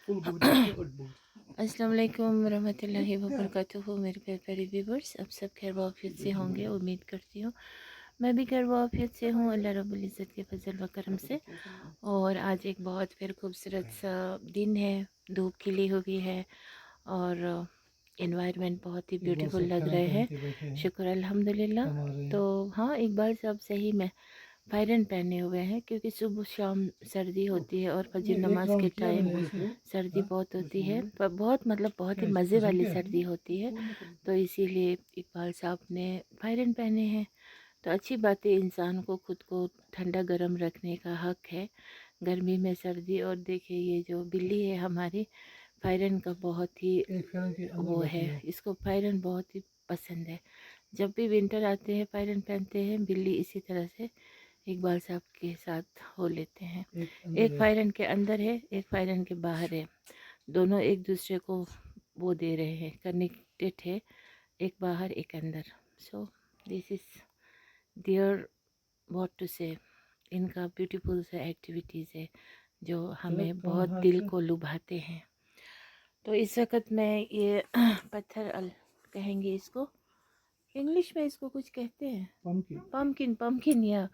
अस्सलाम वालेकुम रहमतुल्लाहि व बरकातुहू। मेरे प्यारे प्यारे व्यूवर्स, अब सब खैर वाफियत से होंगे, उम्मीद करती हूँ। मैं भी खैर वाफियत से हूँ, अल्लाह रब्बुल इज़्ज़त के फजल व करम से। और आज एक बहुत फिर खूबसूरत सा दिन है, धूप खिली हुई है और एनवायरनमेंट बहुत ही ब्यूटीफुल लग रहे हैं। शुक्र अल्हम्दुलिल्लाह। तो हाँ, एक बार सब सही में फ़ायरन पहने हुए हैं क्योंकि सुबह शाम सर्दी होती है और फजर नमाज के टाइम सर्दी बहुत होती है, पर बहुत मतलब बहुत ही मज़े वाली सर्दी होती है। तो इसीलिए इकबाल साहब ने फ़ायरन पहने हैं। तो अच्छी बात है, इंसान को खुद को ठंडा गर्म रखने का हक है गर्मी में सर्दी। और देखिए ये जो बिल्ली है हमारी, फ़ायरन का बहुत ही वो है, इसको फ़ायरन बहुत ही पसंद है। जब भी विंटर आते हैं फ़ायरन पहनते हैं, बिल्ली इसी तरह से इकबाल साहब के साथ हो लेते हैं। एक फ़ायरन के अंदर है, एक फ़ायरन के बाहर है, दोनों एक दूसरे को वो दे रहे हैं, कनेक्टेड है, एक बाहर एक अंदर। So this is there what to say, इनका ब्यूटीफुल सा एक्टिविटीज़ है जो हमें बहुत दिल को लुभाते हैं। तो इस वक्त मैं ये पत्थर कहेंगे इसको, इंग्लिश में इसको कुछ कहते हैं, पम्पकिन पम्पकिन या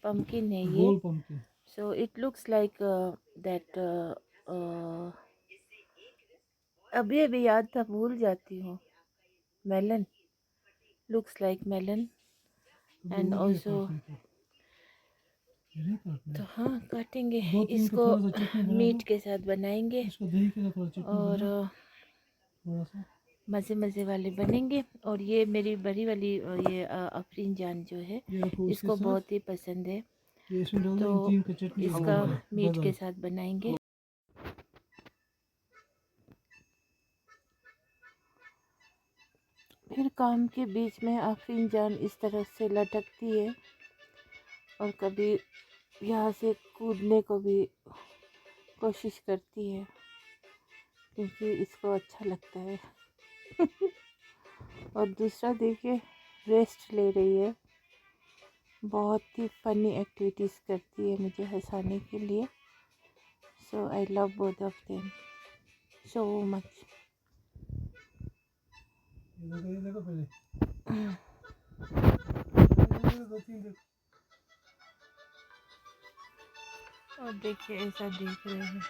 पम्पकिन है ये। So it looks like that, अभी अभी याद था, भूल जाती हूँ। Melon, looks like melon and also. तो हाँ, काटेंगे इसको, मीट के साथ बनाएंगे और मज़े मज़े वाले बनेंगे। और ये मेरी बड़ी वाली ये अफरीन जान जो है, इसको बहुत ही पसंद है, तो इसका मीट के साथ बनाएंगे। फिर काम के बीच में अफरीन जान इस तरह से लटकती है और कभी यहाँ से कूदने को भी कोशिश करती है क्योंकि इसको अच्छा लगता है। और दूसरा देखिए, रेस्ट ले रही है, बहुत ही फ़नी एक्टिविटीज़ करती है मुझे हंसाने के लिए। So I love both of them so much. और देखिए ऐसा देख रहे हैं।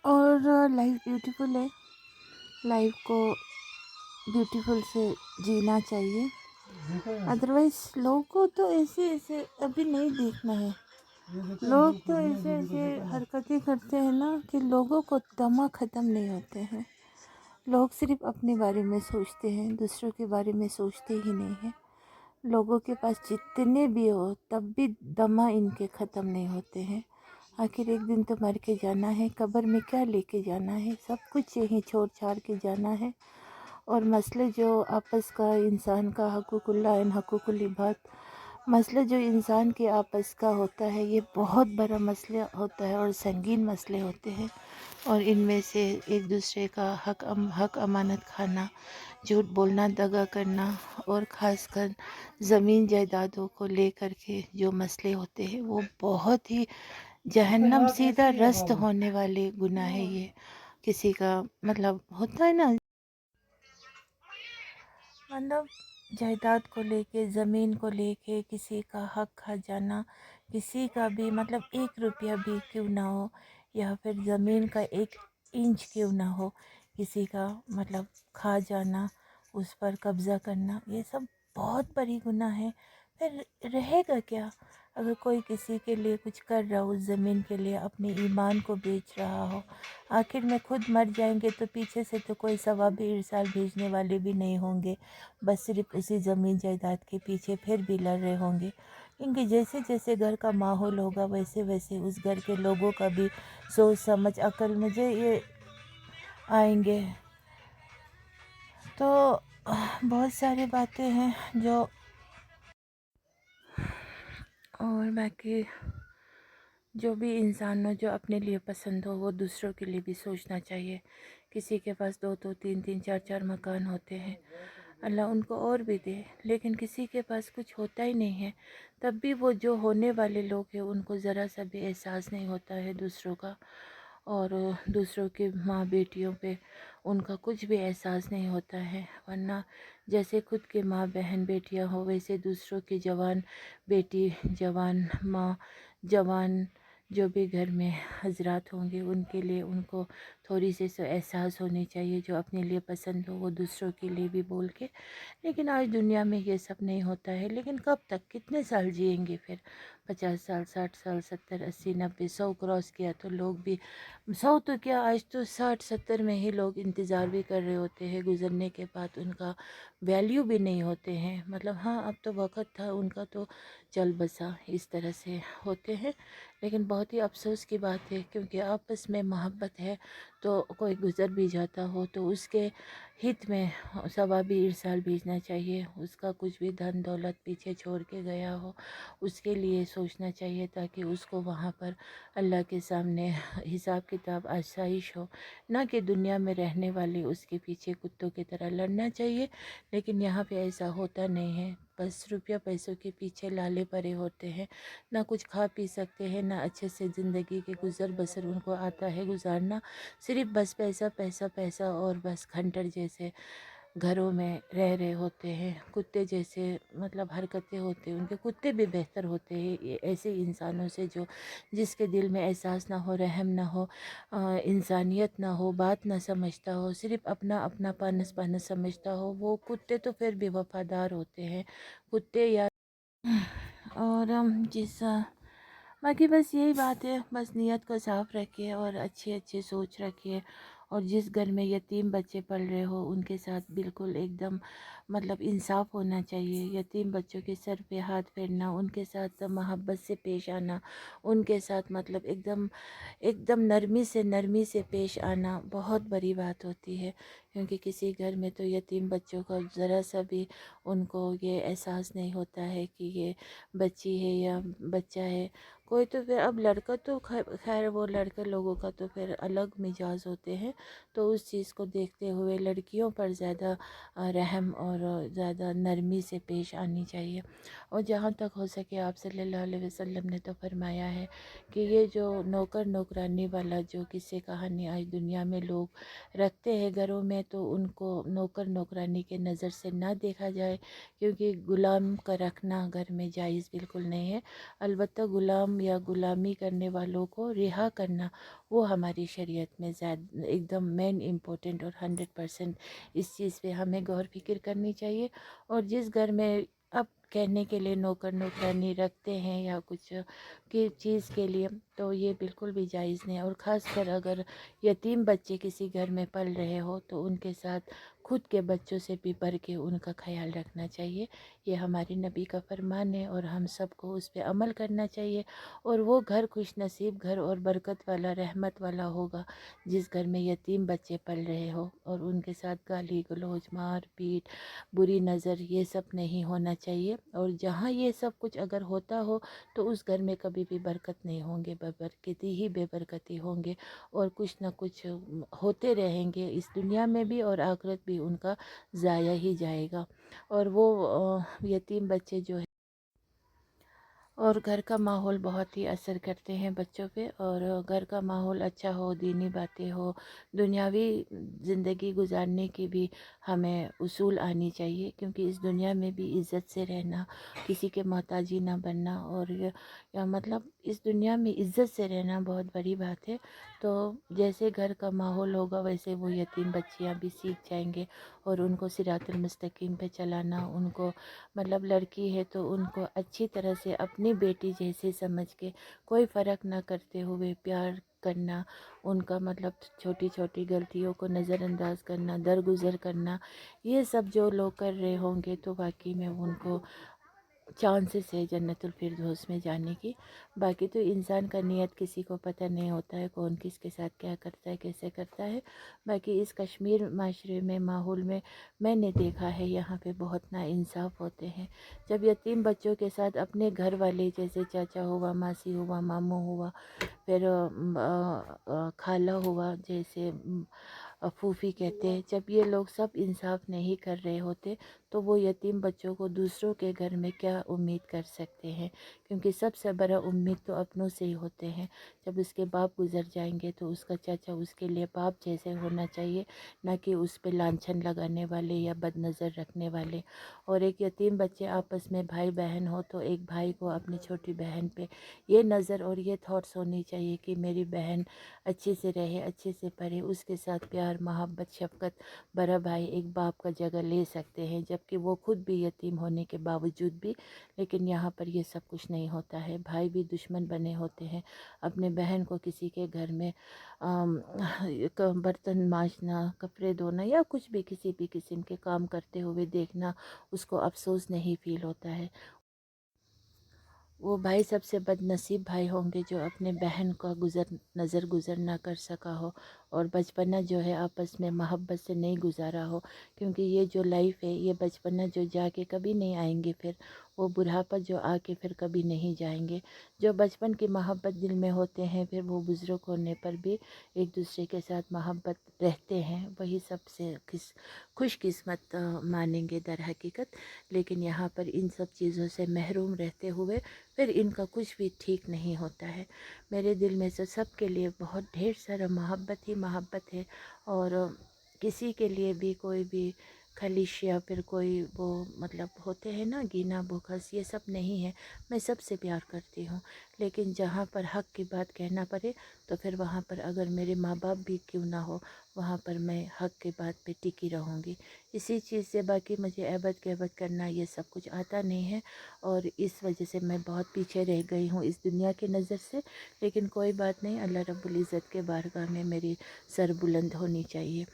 और लाइफ ब्यूटीफुल है, लाइफ को ब्यूटीफुल से जीना चाहिए। अदरवाइज़ लोगों को तो ऐसे ऐसे अभी नहीं देखना है। लोग तो ऐसे ऐसे हरकतें करते हैं ना कि लोगों को दमा ख़त्म नहीं होते हैं। लोग सिर्फ अपने बारे में सोचते हैं, दूसरों के बारे में सोचते ही नहीं हैं। लोगों के पास जितने भी हो तब भी दमा इनके ख़त्म नहीं होते हैं। आखिर एक दिन तो मर के जाना है, कब्र में क्या लेके जाना है, सब कुछ यहीं छोड़ छाड़ के जाना है। और मसले जो आपस का इंसान का हकूकुल्लाह एंड हकूकुल इबाद, मसले जो इंसान के आपस का होता है, ये बहुत बड़ा मसला होता है और संगीन मसले होते हैं। और इनमें से एक दूसरे का हक अमानत खाना, झूठ बोलना, दगा करना और ख़ासकर ज़मीन जायदादों को लेकर के जो मसले होते हैं, वो बहुत ही जहन्नम सीधा रस्त होने वाले गुनाह है ये। किसी का मतलब होता है ना, मतलब जायदाद को लेके, ज़मीन को लेके किसी का हक खा जाना, किसी का भी मतलब 1 रुपया भी क्यों ना हो, या फिर ज़मीन का 1 इंच क्यों ना हो, किसी का मतलब खा जाना, उस पर कब्ज़ा करना, ये सब बहुत बड़ी गुनाह है। फिर रहेगा क्या अगर कोई किसी के लिए कुछ कर रहा हो, उस ज़मीन के लिए अपने ईमान को बेच रहा हो। आखिर में खुद मर जाएंगे तो पीछे से तो कोई सवाबी इरसाल भेजने वाले भी नहीं होंगे, बस सिर्फ उसी ज़मीन जायदाद के पीछे फिर भी लड़ रहे होंगे। क्योंकि जैसे जैसे घर का माहौल होगा वैसे वैसे उस घर के लोगों का भी सोच समझ अकल मुझे ये आएंगे। तो बहुत सारी बातें हैं जो, और बाकी जो भी इंसान हो, जो अपने लिए पसंद हो वो दूसरों के लिए भी सोचना चाहिए। کسی کے پاس 2 3 3 4 4 مکان ہوتے ہیں، اللہ ان کو اور بھی دے، لیکن کسی کے پاس کچھ ہوتا ہی نہیں ہے، تب بھی وہ جو ہونے والے لوگ ہیں ان کو ذرا سا بھی احساس نہیں ہوتا ہے دوسروں کا، اور دوسروں کی ماں بیٹیوں پہ ان کا کچھ بھی احساس نہیں ہوتا ہے، ورنہ جیسے خود کے ماں بہن بیٹیاں ہو ویسے دوسروں کی جوان بیٹی، جوان ماں، جوان جو بھی گھر میں حضرات ہوں گے ان کے لیے ان کو تھوڑی سی سو احساس ہونی چاہیے، جو اپنے لیے پسند ہو وہ دوسروں کے لیے بھی بول کے، لیکن آج دنیا میں یہ سب نہیں ہوتا ہے، لیکن کب تک، کتنے سال جئیں گے پھر، 50 سال 60 سال 70 80 90 100 کراس کیا تو لوگ بھی 100 تو کیا، آج تو 60 70 میں ہی لوگ انتظار بھی کر رہے ہوتے ہیں، گزرنے کے بعد ان کا ویلیو بھی نہیں ہوتے ہیں، مطلب ہاں اب تو وقت تھا ان کا تو چل بسا، اس طرح سے ہوتے ہیں، لیکن بہت ہی افسوس کی بات ہے، کیونکہ آپس میں محبت ہے تو کوئی گزر بھی جاتا ہو تو اس کے ہت میں ثوابی ارسال بھیجنا چاہیے، اس کا کچھ بھی دھن دولت پیچھے چھوڑ کے گیا ہو اس کے لیے سوچنا چاہیے، تاکہ اس کو وہاں پر اللہ کے سامنے حساب کتاب آسائش ہو، نہ کہ دنیا میں رہنے والے اس کے پیچھے کتوں کی طرح لڑنا چاہیے، لیکن یہاں پہ ایسا ہوتا نہیں ہے، بس روپیہ پیسوں کے پیچھے لالے پڑے ہوتے ہیں، نہ کچھ کھا پی سکتے ہیں، نہ اچھے سے زندگی کے گزر بسر ان کو آتا ہے گزارنا، صرف بس پیسہ پیسہ پیسہ، اور بس کھنٹر جیسے گھروں میں رہ رہے ہوتے ہیں، کتے جیسے مطلب حرکتیں ہوتے ہیں، ان کے کتے بھی بہتر ہوتے ہیں یہ ایسے انسانوں سے جو جس کے دل میں احساس نہ ہو، رحم نہ ہو، انسانیت نہ ہو، بات نہ سمجھتا ہو، صرف اپنا اپنا پانس پانس سمجھتا ہو، وہ کتے تو پھر بھی وفادار ہوتے ہیں، کتے یا اور باقی بس یہی بات ہے، بس نیت کو صاف رکھیے اور اچھی اچھی سوچ رکھیے، اور جس گھر میں یتیم بچے پل رہے ہو ان کے ساتھ بالکل ایک دم مطلب انصاف ہونا چاہیے، یتیم بچوں کے سر پہ ہاتھ پھیرنا، ان کے ساتھ محبت سے پیش آنا، ان کے ساتھ مطلب ایک دم نرمی سے پیش آنا بہت بڑی بات ہوتی ہے، کیونکہ کسی گھر میں تو یتیم بچوں کا ذرا سا بھی ان کو یہ احساس نہیں ہوتا ہے کہ یہ بچی ہے یا بچہ ہے، کوئی تو پھر اب لڑکا تو خیر وہ لڑکے لوگوں کا تو پھر الگ مزاج ہوتے ہیں، تو اس چیز کو دیکھتے ہوئے لڑکیوں پر زیادہ رحم اور زیادہ نرمی سے پیش آنی چاہیے، اور جہاں تک ہو سکے آپ صلی اللہ علیہ وسلم نے تو فرمایا ہے کہ یہ جو نوکر نوکرانی والا جو قصے کہانی آج دنیا میں لوگ رکھتے ہیں گھروں میں، تو ان کو نوکر نوکرانی کے نظر سے نہ دیکھا جائے، کیونکہ غلام کا رکھنا گھر میں جائز بالکل نہیں ہے، البتہ غلام یا غلامی کرنے والوں کو رہا کرنا وہ ہماری شریعت میں زیادہ ایک دم مین امپورٹنٹ اور 100% اس چیز پہ ہمیں غور فکر کرنی چاہیے، اور جس گھر میں اب کہنے کے لیے نوکر نوکرانی رکھتے ہیں یا کچھ کی چیز کے لیے، تو یہ بالکل بھی جائز نہیں، اور خاص کر اگر یتیم بچے کسی گھر میں پل رہے ہو تو ان کے ساتھ خود کے بچوں سے بھی بڑھ کے ان کا خیال رکھنا چاہیے، یہ ہمارے نبی کا فرمان ہے اور ہم سب کو اس پہ عمل کرنا چاہیے، اور وہ گھر خوش نصیب گھر اور برکت والا رحمت والا ہوگا جس گھر میں یتیم بچے پل رہے ہو، اور ان کے ساتھ گالی گلوچ مار پیٹ بری نظر یہ سب نہیں ہونا چاہیے، اور جہاں یہ سب کچھ اگر ہوتا ہو تو اس گھر میں کبھی بھی برکت نہیں ہوں گے، برکتی ہی بے برکتی ہوں گے، اور کچھ نہ کچھ ہوتے رہیں گے اس دنیا میں بھی، اور آخرت بھی ان کا ضائع ہی جائے گا، اور وہ یتیم بچے جو ہے اور گھر کا ماحول بہت ہی اثر کرتے ہیں بچوں پہ، اور گھر کا ماحول اچھا ہو، دینی باتیں ہو، دنیاوی زندگی گزارنے کی بھی ہمیں اصول آنی چاہیے، کیونکہ اس دنیا میں بھی عزت سے رہنا، کسی کے محتاجی نہ بننا، اور یا مطلب اس دنیا میں عزت سے رہنا بہت بڑی بات ہے، تو جیسے گھر کا ماحول ہوگا ویسے وہ یتیم بچیاں بھی سیکھ جائیں گے، اور ان کو صراط المستقیم پہ چلانا، ان کو مطلب لڑکی ہے تو ان کو اچھی طرح سے اپنی بیٹی جیسے سمجھ کے کوئی فرق نہ کرتے ہوئے پیار کرنا، ان کا مطلب چھوٹی چھوٹی غلطیوں کو نظر انداز کرنا، درگزر کرنا، یہ سب جو لوگ کر رہے ہوں گے تو واقعی میں ان کو چانسز ہے جنت الفردوس میں جانے کی، باقی تو انسان کا نیت کسی کو پتہ نہیں ہوتا ہے، کون کس کے ساتھ کیا کرتا ہے کیسے کرتا ہے، باقی اس کشمیر معاشرے میں ماحول میں نے دیکھا ہے یہاں پہ بہت نا انصاف ہوتے ہیں، جب یتیم بچوں کے ساتھ اپنے گھر والے جیسے چاچا ہوا، ماسی ہوا، ماموں ہوا، پھر خالہ ہوا، جیسے फूफी कहते हैं। जब ये लोग सब इंसाफ नहीं कर रहे होते तो वो यतीम बच्चों को दूसरों के घर में क्या उम्मीद कर सकते हैं, क्योंकि सबसे बड़ा उम्मीद तो अपनों से ही होते हैं। जब उसके बाप गुजर जाएंगे तो उसका चाचा उसके लिए बाप जैसे होना चाहिए, ना कि उस पे लांछन लगाने वाले या बदनज़र रखने वाले। और एक यतीम बच्चे आपस में भाई बहन हो तो एक भाई को अपनी छोटी बहन पे ये नज़र और ये थॉट्स होनी चाहिए कि मेरी बहन अच्छे से रहे, अच्छे से पढ़े, उसके साथ प्यार मोहब्बत शफ़क़त बड़ा भाई एक बाप का जगह ले सकते हैं, जबकि वो खुद भी यतीम होने के बावजूद भी। लेकिन यहाँ पर ये सब कुछ नहीं होता है, भाई भी दुश्मन बने होते हैं। अपने बहन को किसी के घर में बर्तन मांजना, कपड़े धोना या कुछ भी किसी भी किस्म के काम करते हुए देखना, उसको अफसोस नहीं फ़ील होता है। वो भाई सबसे बदनसीब भाई होंगे जो अपने बहन का नज़र गुज़र ना कर सका हो, और बचपना जो है आपस में मोहब्बत से नहीं गुजारा हो, क्योंकि ये जो लाइफ है ये बचपना जो जाके कभी नहीं आएंगे, फिर वो बुढ़ापा जो आके फिर कभी नहीं जाएंगे। जो बचपन की मोहब्बत दिल में होते हैं फिर वो बुज़ुर्ग होने पर भी एक दूसरे के साथ मोहब्बत रहते हैं, वही सबसे खुशकिस्मत मानेंगे दर हकीकत। लेकिन यहाँ पर इन सब चीज़ों से महरूम रहते हुए फिर इनका कुछ भी ठीक नहीं होता है। मेरे दिल में तो सब के लिए बहुत ढेर सारा मोहब्बत ही मोहब्बत है, और किसी के लिए भी कोई भी खलिश या फिर कोई वो मतलब होते हैं ना गीना बुखस, ये सब नहीं है। मैं सबसे प्यार करती हूँ, लेकिन जहाँ पर हक़ की बात कहना पड़े तो फिर वहाँ पर अगर मेरे माँ बाप भी क्यों ना हो, वहाँ पर मैं हक़ की बात पे टिकी रहूँगी। इसी चीज़ से बाकी मुझे एबद गैबत करना ये सब कुछ आता नहीं है, और इस वजह से मैं बहुत पीछे रह गई हूँ इस दुनिया की नज़र से। लेकिन कोई बात नहीं, अल्लाह रब्बुल इज़्ज़त के बारगाह में मेरी सर बुलंद होनी चाहिए।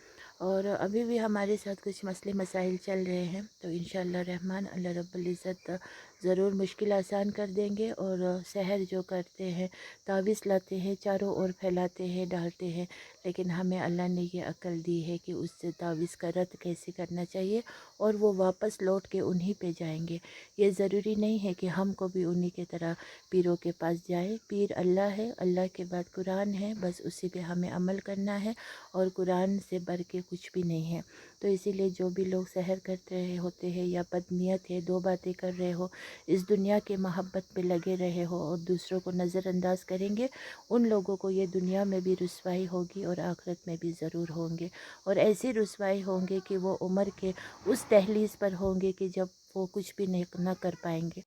और अभी भी हमारे साथ कुछ मसले मसाइल चल रहे हैं, तो इंशाअल्लाह रहमान अल्लाह रब्बुल इज़्ज़त ज़रूर मुश्किल आसान कर देंगे। और सहर जो करते हैं, तावीज़ लाते हैं, चारों ओर फैलाते हैं, डालते हैं, लेकिन हमें अल्लाह ने ये अक्ल दी है कि उससे तावीज़ का रद्द कैसे करना चाहिए, और वो वापस लौट के उन्हीं पे जाएंगे। ये ज़रूरी नहीं है कि हमको भी उन्हीं के तरह पीरों के पास जाए। पीर अल्लाह है, अल्लाह के बाद कुरान है, बस उसी पे हमें अमल करना है, और कुरान से बढ़ के कुछ भी नहीं है। तो इसीलिए जो भी लोग सहर कर रहे होते हैं या बदनीयत है, दो बातें कर रहे हो, इस दुनिया के मोहब्बत पे लगे रहे हो और दूसरों को नज़रअंदाज करेंगे, उन लोगों को ये दुनिया में भी रुसवाई होगी और आखिरत में भी ज़रूर होंगे। और ऐसी रुसवाई होंगे कि वो उम्र के उस दहलीज़ पर होंगे कि जब वो कुछ भी नहीं ना कर पाएंगे।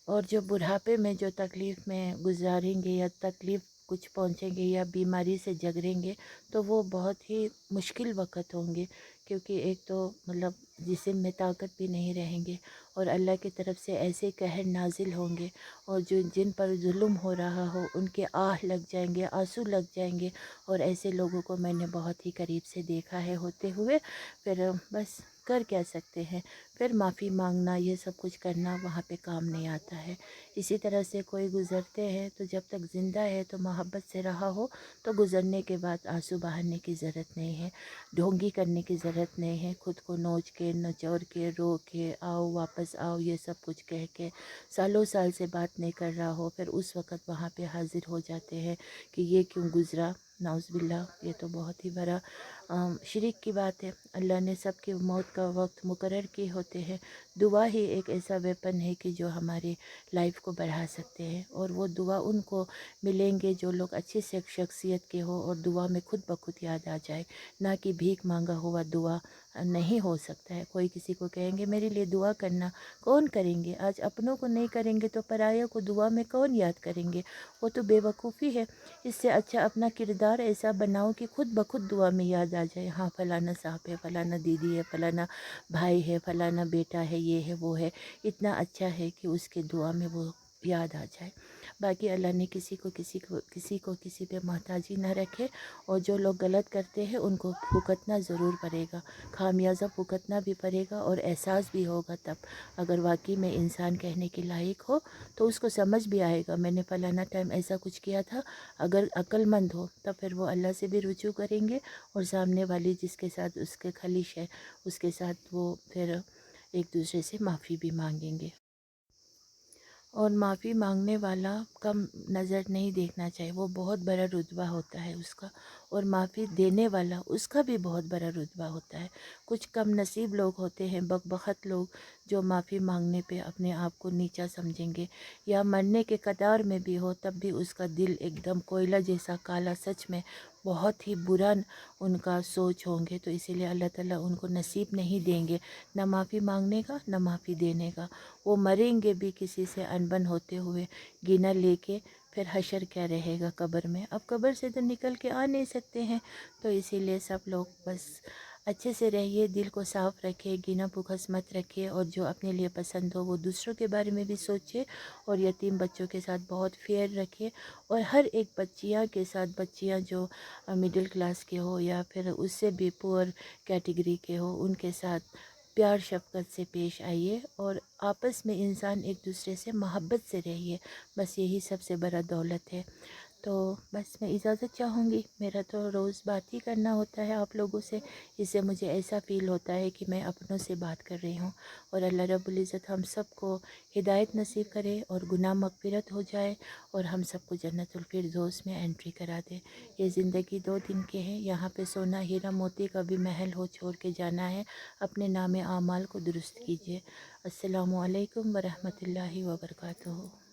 और जो बुढ़ापे में जो तकलीफ़ में गुजारेंगे या तकलीफ़ कुछ पहुँचेंगे या बीमारी से जगरेंगे, तो वो बहुत ही मुश्किल वक़्त होंगे, क्योंकि एक तो मतलब जिस्म में ताकत भी नहीं रहेंगे, और अल्लाह की तरफ से ऐसे कहर नाजिल होंगे, और जो जिन पर जुल्म हो रहा हो उनके आह लग जाएंगे, आंसू लग जाएंगे। और ऐसे लोगों को मैंने बहुत ही करीब से देखा है होते हुए। फिर बस कर क्या सकते हैं, फिर माफ़ी मांगना ये सब कुछ करना वहाँ पे काम नहीं आता है। इसी तरह से कोई गुज़रते हैं तो जब तक ज़िंदा है तो मोहब्बत से रहा हो, तो गुज़रने के बाद आंसू बहाने की ज़रूरत नहीं है, ढोंगी करने की ज़रूरत नहीं है, खुद को नोच के नचोड़ के रो के आओ वापस आओ ये सब कुछ कह के सालों साल से बात नहीं कर रहा हो, फिर उस वक़्त वहाँ पे हाज़िर हो जाते हैं कि ये क्यों गुज़रा। नाउज़ुबिल्लाह, ये तो बहुत ही बड़ा शिरक की बात है। अल्लाह ने सबकी मौत का वक्त मुकर्रर किए होते हैं। दुआ ही एक ऐसा वेपन है कि जो हमारी लाइफ को बढ़ा सकते हैं, और वो दुआ उनको मिलेंगे जो लोग अच्छी से शख्सियत के हो और दुआ में खुद ब खुद याद आ जाए, ना कि भीख मांगा हुआ दुआ नहीं हो सकता है। कोई किसी को कहेंगे मेरे लिए दुआ करना, कौन करेंगे? आज अपनों को नहीं करेंगे तो परायों को दुआ में कौन याद करेंगे? वो तो बेवकूफ़ी है। इससे अच्छा अपना किरदार ऐसा बनाओ कि खुद ब खुद दुआ में याद आ जाए, हाँ फलाना साहब है, फलाना दीदी है, फलाना भाई है, फलाना बेटा है, ये है वो है। इतना अच्छा है कि उसके दुआ में वो याद आ जाए। बाकी अल्लाह ने किसी को किसी पे मोहताजी ना रखे, और जो लोग गलत करते हैं उनको भुगतना ज़रूर पड़ेगा, खामियाजा भुगतना भी पड़ेगा, और एहसास भी होगा तब। अगर वाकई में इंसान कहने के लायक हो तो उसको समझ भी आएगा मैंने फ़लाना टाइम ऐसा कुछ किया था। अगर अक्लमंद हो तब फिर वो अल्लाह से भी रुजू करेंगे, और सामने वाली जिसके साथ उसके खलिश है उसके साथ वो फिर एक दूसरे से माफ़ी भी मांगेंगे। और माफ़ी मांगने वाला कम नज़र नहीं देखना चाहिए, वो बहुत बड़ा रुतबा होता है उसका। اور معافی دینے والا اس کا بھی بہت بڑا رتبہ ہوتا ہے۔ کچھ کم نصیب لوگ ہوتے ہیں، بدبخت لوگ، جو معافی مانگنے پہ اپنے آپ کو نیچا سمجھیں گے، یا مرنے کے قطار میں بھی ہو تب بھی اس کا دل ایک دم کوئلہ جیسا کالا، سچ میں بہت ہی برا ان کا سوچ ہوں گے۔ تو اسی لیے اللہ تعالیٰ ان کو نصیب نہیں دیں گے نہ معافی مانگنے کا نہ معافی دینے کا۔ وہ مریں گے بھی کسی سے انبن ہوتے ہوئے، گنا لے کے، پھر حشر کیا رہے گا قبر میں؟ اب قبر سے تو نکل کے آ نہیں سکتے ہیں۔ تو اسی لیے سب لوگ بس اچھے سے رہیے، دل کو صاف رکھے، گنا بخس مت رکھیے، اور جو اپنے لیے پسند ہو وہ دوسروں کے بارے میں بھی سوچے، اور یتیم بچوں کے ساتھ بہت فیئر رکھے، اور ہر ایک بچیاں کے ساتھ، بچیاں جو مڈل کلاس کے ہو یا پھر اس سے بھی پور کیٹیگری کے ہو، ان کے ساتھ پیار شفقت سے پیش آئیے، اور آپس میں انسان ایک دوسرے سے محبت سے رہیے، بس یہی سب سے بڑا دولت ہے۔ تو بس میں اجازت چاہوں گی، میرا تو روز بات ہی کرنا ہوتا ہے آپ لوگوں سے، اس سے مجھے ایسا فیل ہوتا ہے کہ میں اپنوں سے بات کر رہی ہوں، اور اللہ رب العزت ہم سب کو ہدایت نصیب کرے اور گناہ مغفرت ہو جائے، اور ہم سب کو جنت الفردوس میں انٹری کرا دے۔ یہ زندگی 2 دن کے ہیں، یہاں پہ سونا ہیرا موتی کا بھی محل ہو چھوڑ کے جانا ہے، اپنے نام اعمال کو درست کیجیے۔ السلام علیکم ورحمۃ اللہ وبرکاتہ۔